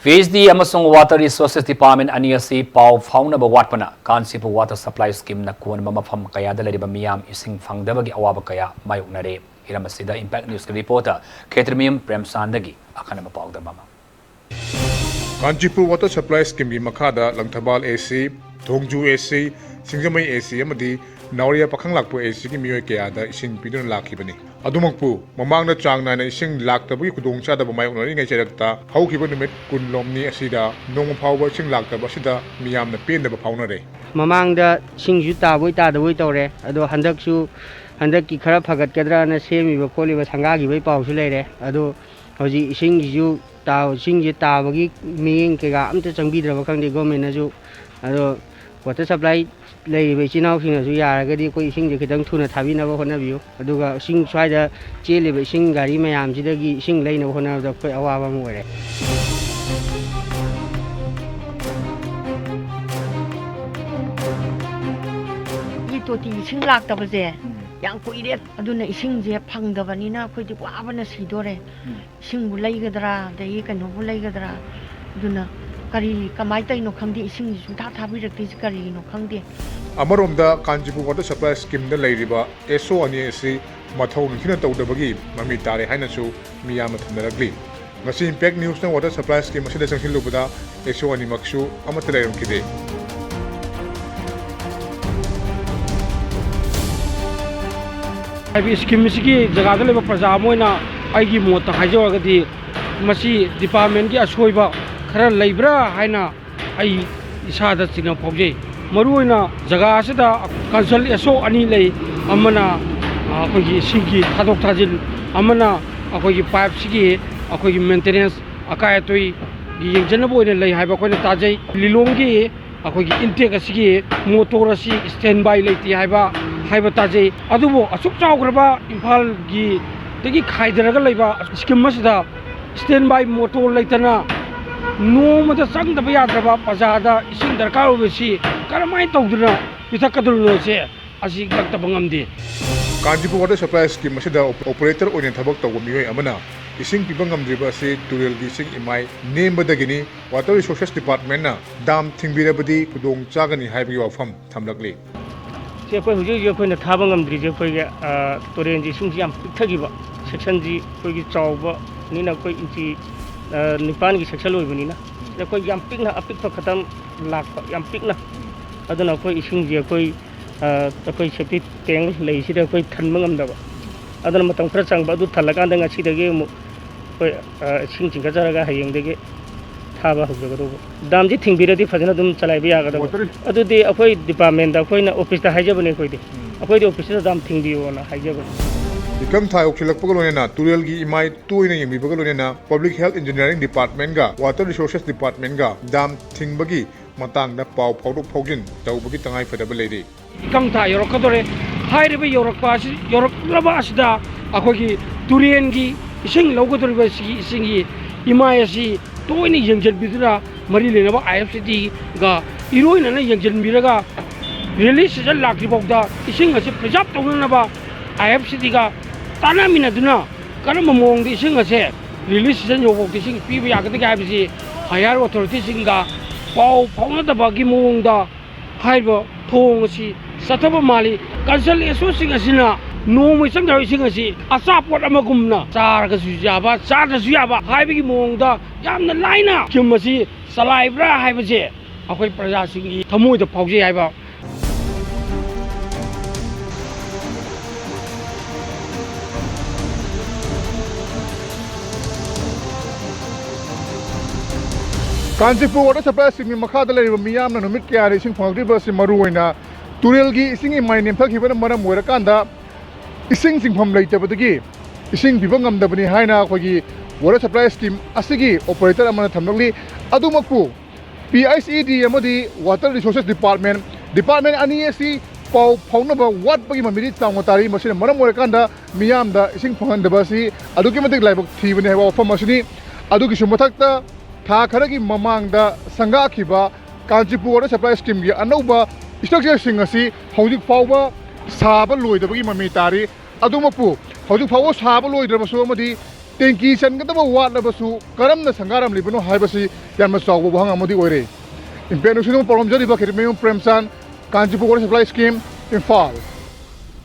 PhD amasung Water Resources Department ani asi pau faunaba watpana Canchipur Water Supply Scheme na kuan mafam kaya dalariba miyam ising fangdabagi awaba kaya mayuknare iramasida Impact News reporter Ketrimium Premsandagi akana mapawda mama Canchipur Water Supply Scheme makada langthabal AC Thongju AC Singjamai AC amadi Nauria pakhang lakpo AC ki miyoy kaya da ising pidon lakibani adumangpu mamangna changna na ising laktabagi kudongcha da bamayoknari ngai cherakta haukiba numit kunlomni asida nong phawba ising laktaba asida miyamna pendaba phawnare mamangda singju taboi tadaboi tore ado handaksu handakki khara phagatkedra na semiba kholiba sangagi bai pawsu leire ado hoji isingju taw singje tabagi miyeng kega amta changbidraba khangde government na ju ado water supply lay chinaw sing su yaragadi koi sing je khitang thuna thabinaba honabiyo aduga sing swaida cheliba sing gari mayam jidagi sing leina honabda koi awaba mu ore to ti sing lak ta baje yang kuire aduna ising je phangdabani na koi di wabana sidore sing bu leigadra dei kanu bu leigadra aduna kari kamai tai no khangdi ising su tha thabirakti kari no khangde Amaromda Canchipur Water Supply Scheme da leiriba SO ani asi mathau nkhina tawdabagi mami tare hainasu miyam thandaragli ngasi Impact News na Water Supply Scheme asida sangsilubada SO ani maksu amatalerum kide Ibi scheme sigi jagada leba praja moina aigi mota hajawagadi masi department gi asoiba khara leibra haina ai isada china phawjei maruina jaga asida council eso ani lei amana akogi sigi thadok thajin amana akogi pipe sigi akogi maintenance akai toi gi yengjana boine lei haiba koina tajai lilonggi akogi intake asigi motor asi standby leiti haiba tajai adubo asuk chawgraba imphal gi tegi khaidaraga leiba scheme asida standby motor leitana noma sang da yadraba pajada ising darkar obesi karamai tawduna pithakadurno se asi gakta bangamdi Canchipur Water Supply Scheme asida operator oine thabak tawba miyoy amana ising pibangamdriba se turel gi sing imai nembadagini Water Resources Department na dam thingbirabadi kudong chagani haibagi wafam thamlakli se koi huji koi na thabangamdri je koi ga toren ji sing yam pithagiba section ji koi gi chawba nina koi inchi nipan gi section loibani na se koi yam pikna apik khatam lakpa yam pikna aduna koi ising je koi koi safety tank lei sida koi thanmangam daba aduna matang khara changba du thalakanda nga sidage mu koi sing jinga jaraga hayeng dege thaba hugga do dam ji thingbiradi fajana dum chalaiba yaga do adudi akoi department da koi na office da haijabane koi de akoi de office da dam thingbiyo na haijabane Ikam thai okilakpagalonena turel gi imai tuina yengbibagalonena Public Health Engineering Department ga Water Resources Department ga dam thingbagi matangda pau phawdok phawjin tawbagi tangai fadaba leide ikam tha yorokadore hairiba yorokpa asi yoroklaba asida akogi turien gi ising logodoriba si isingi imai asi toini yengjen bidura mari lenaba IFCD ga iroina na yengjen biraga release jal lakri bawda ising asi preserve tawna IFCD ga tanamina duna karama mong di ising ase release jan yobok di ising piba yagada ga bisi higher authority singa pau phawna da bagi mong da haiba thong asi sataba mali council eso sing asina no mai sang da ising asi asapot amagumna charga su yaba charga su yaba haiba gi mong da yamna laina kimasi salaibra haiba je akoi praja singi thamoi da phawje haiba Canchipur Water Supply Scheme makada leiriba miyamna numit kaya re ising phangdriba se maruoina turel gi ising imai nemthakibana maram oirakanda ising singpham leitabadagi ising pibangamdabani haina khogi Water Supply Scheme asigi operator amana thamlakli adumakpu PICED amadi Water Resources Department ani asi pau phaunaba watbagi mamiri changotari masina maram oirakanda miyamda ising phangandabasi aduki matik laibak thibani haiba wafam asini aduki sumathakta tha kharagi mamangda sanga khiba Canchipur Water Supply Scheme gi anauba structure sing asi hojik fawba saba loidabagi mami tari adumapu hojik fawba saba loidrabasu amadi टेंकी चनगदब वाटलबसु करमना संगारम लिबनो हाइबसी यानमा चावबो बहंग अमदि ओइरे इम्पेक्ट न्यूज नु परमजरिबा खिरमेयु Premchand Kanchipur water supply scheme Imphal.